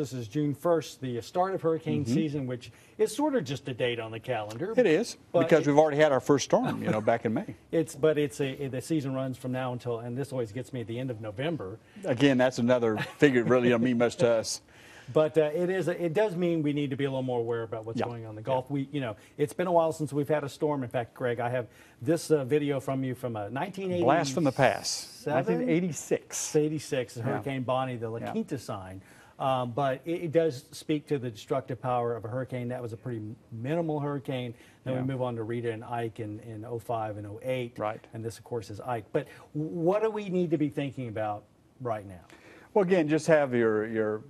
This is June 1st, the start of hurricane season, which is sort of just a date on the calendar. It is, because we've already had our first storm, back in May. The season runs from now until, and this always gets me at the end of November. Again, that's another figure that really don't mean much to us. But it does mean we need to be a little more aware about what's going on in the Gulf. It's been a while since we've had a storm. In fact, Greg, I have this video from you from 1980. Blast from the past. 1986. 86, Hurricane Bonnie, the La Quinta sign. But it does speak to the destructive power of a hurricane. That was a pretty minimal hurricane. Then we move on to Rita and Ike in 05 and 08. Right. And this, of course, is Ike. But what do we need to be thinking about right now? Well, again, just have your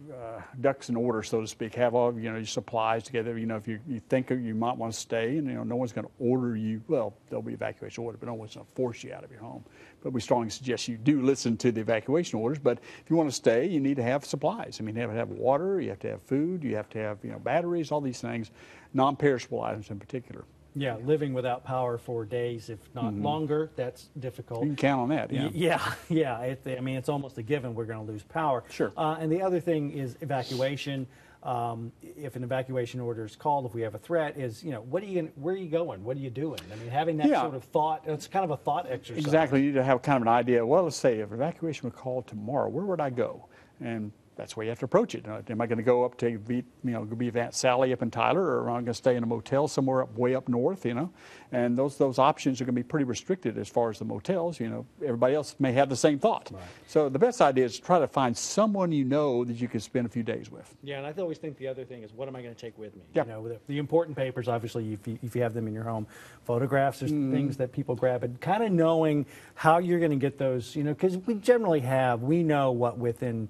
ducks in order, so to speak. Have all your supplies together. If you think you might want to stay, and no one's going to order you. Well, there'll be evacuation order, but no one's going to force you out of your home. But we strongly suggest you do listen to the evacuation orders. But if you want to stay, you need to have supplies. You have to have water. You have to have food. You have to have batteries. All these things, non-perishable items in particular. Yeah, living without power for days, if not longer, that's difficult. You can count on that, Yeah. It's almost a given we're going to lose power. Sure. And the other thing is evacuation. If an evacuation order is called, if we have a threat, where are you going? What are you doing? Having that sort of thought, it's kind of a thought exercise. Exactly. You need to have kind of an idea. Well, let's say if evacuation were called tomorrow, where would I go? And that's the way you have to approach it. Am I going to go up to be Aunt Sally up in Tyler, or am I going to stay in a motel somewhere way up north? And those options are going to be pretty restricted as far as the motels. Everybody else may have the same thought. Right. So the best idea is to try to find someone that you can spend a few days with. Yeah, and I always think the other thing is, what am I going to take with me? Yeah. The important papers, obviously, if you have them in your home, photographs, there's things that people grab, and kind of knowing how you're going to get those. Because we know what within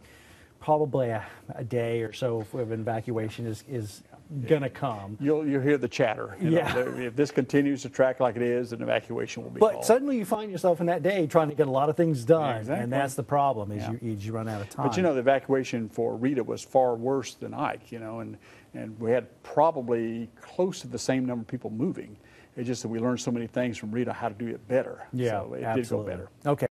probably a day or so of an evacuation is going to come. You'll hear the chatter. If this continues to track like it is, then evacuation will be called. But suddenly you find yourself in that day trying to get a lot of things done, exactly. And that's the problem, is you run out of time. But the evacuation for Rita was far worse than Ike, and we had probably close to the same number of people moving. It's just that we learned so many things from Rita how to do it better. Yeah, so it absolutely. did go better. Okay.